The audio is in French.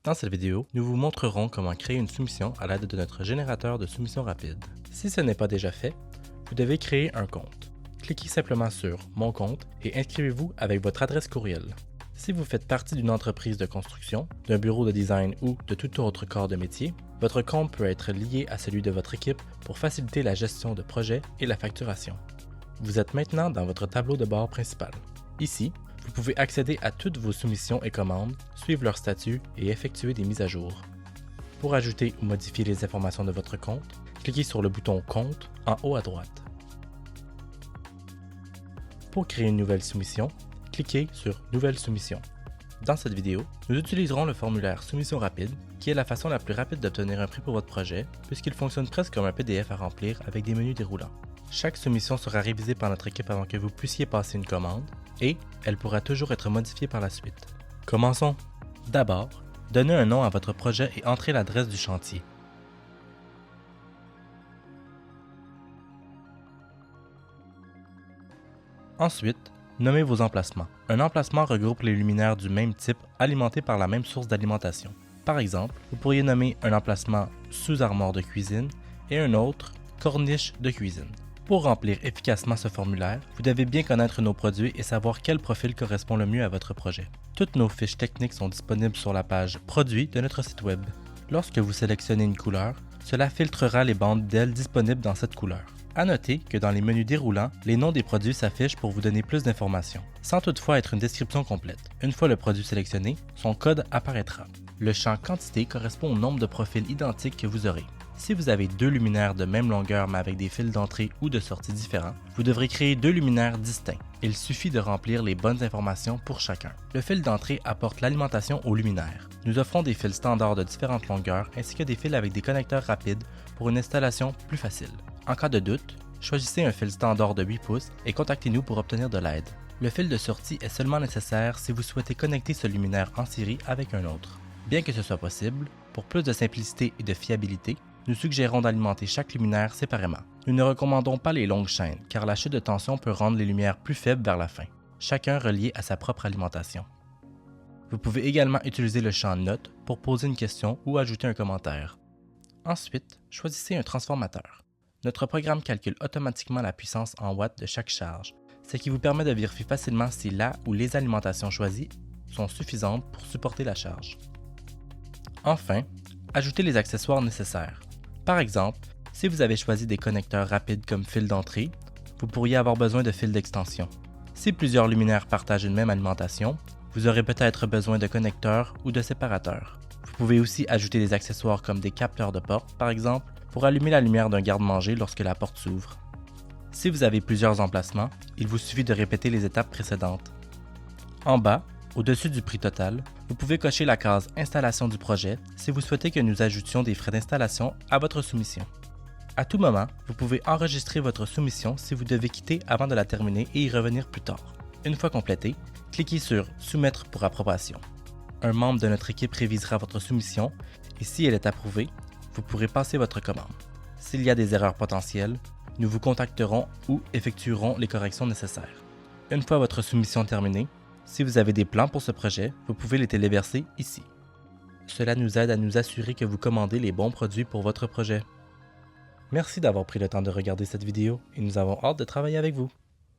Dans cette vidéo, nous vous montrerons comment créer une soumission à l'aide de notre générateur de soumission rapide. Si ce n'est pas déjà fait, vous devez créer un compte. Cliquez simplement sur « Mon compte » et inscrivez-vous avec votre adresse courriel. Si vous faites partie d'une entreprise de construction, d'un bureau de design ou de tout autre corps de métier, votre compte peut être lié à celui de votre équipe pour faciliter la gestion de projet et la facturation. Vous êtes maintenant dans votre tableau de bord principal. Ici, vous pouvez accéder à toutes vos soumissions et commandes, suivre leur statut et effectuer des mises à jour. Pour ajouter ou modifier les informations de votre compte, cliquez sur le bouton « Compte » en haut à droite. Pour créer une nouvelle soumission, cliquez sur « Nouvelle soumission ». Dans cette vidéo, nous utiliserons le formulaire Soumission rapide, qui est la façon la plus rapide d'obtenir un prix pour votre projet, puisqu'il fonctionne presque comme un PDF à remplir avec des menus déroulants. Chaque soumission sera révisée par notre équipe avant que vous puissiez passer une commande, et elle pourra toujours être modifiée par la suite. Commençons! D'abord, donnez un nom à votre projet et entrez l'adresse du chantier. Ensuite, nommez vos emplacements. Un emplacement regroupe les luminaires du même type alimentés par la même source d'alimentation. Par exemple, vous pourriez nommer un emplacement sous-armoire de cuisine et un autre corniche de cuisine. Pour remplir efficacement ce formulaire, vous devez bien connaître nos produits et savoir quel profil correspond le mieux à votre projet. Toutes nos fiches techniques sont disponibles sur la page « Produits » de notre site web. Lorsque vous sélectionnez une couleur, cela filtrera les bandes d'ailes disponibles dans cette couleur. À noter que dans les menus déroulants, les noms des produits s'affichent pour vous donner plus d'informations, sans toutefois être une description complète. Une fois le produit sélectionné, son code apparaîtra. Le champ « Quantité » correspond au nombre de profils identiques que vous aurez. Si vous avez deux luminaires de même longueur mais avec des fils d'entrée ou de sortie différents, vous devrez créer deux luminaires distincts. Il suffit de remplir les bonnes informations pour chacun. Le fil d'entrée apporte l'alimentation aux luminaires. Nous offrons des fils standards de différentes longueurs ainsi que des fils avec des connecteurs rapides pour une installation plus facile. En cas de doute, choisissez un fil standard de 8 pouces et contactez-nous pour obtenir de l'aide. Le fil de sortie est seulement nécessaire si vous souhaitez connecter ce luminaire en série avec un autre. Bien que ce soit possible, pour plus de simplicité et de fiabilité, nous suggérons d'alimenter chaque luminaire séparément. Nous ne recommandons pas les longues chaînes, car la chute de tension peut rendre les lumières plus faibles vers la fin, chacun relié à sa propre alimentation. Vous pouvez également utiliser le champ Notes pour poser une question ou ajouter un commentaire. Ensuite, choisissez un transformateur. Notre programme calcule automatiquement la puissance en watts de chaque charge, ce qui vous permet de vérifier facilement si la ou les alimentations choisies sont suffisantes pour supporter la charge. Enfin, ajoutez les accessoires nécessaires. Par exemple, si vous avez choisi des connecteurs rapides comme fil d'entrée, vous pourriez avoir besoin de fils d'extension. Si plusieurs luminaires partagent une même alimentation, vous aurez peut-être besoin de connecteurs ou de séparateurs. Vous pouvez aussi ajouter des accessoires comme des capteurs de porte, par exemple, pour allumer la lumière d'un garde-manger lorsque la porte s'ouvre. Si vous avez plusieurs emplacements, il vous suffit de répéter les étapes précédentes. En bas, au-dessus du prix total, vous pouvez cocher la case « Installation du projet » si vous souhaitez que nous ajoutions des frais d'installation à votre soumission. À tout moment, vous pouvez enregistrer votre soumission si vous devez quitter avant de la terminer et y revenir plus tard. Une fois complétée, cliquez sur « Soumettre pour approbation ». Un membre de notre équipe révisera votre soumission et si elle est approuvée, vous pourrez passer votre commande. S'il y a des erreurs potentielles, nous vous contacterons ou effectuerons les corrections nécessaires. Une fois votre soumission terminée, si vous avez des plans pour ce projet, vous pouvez les téléverser ici. Cela nous aide à nous assurer que vous commandez les bons produits pour votre projet. Merci d'avoir pris le temps de regarder cette vidéo et nous avons hâte de travailler avec vous.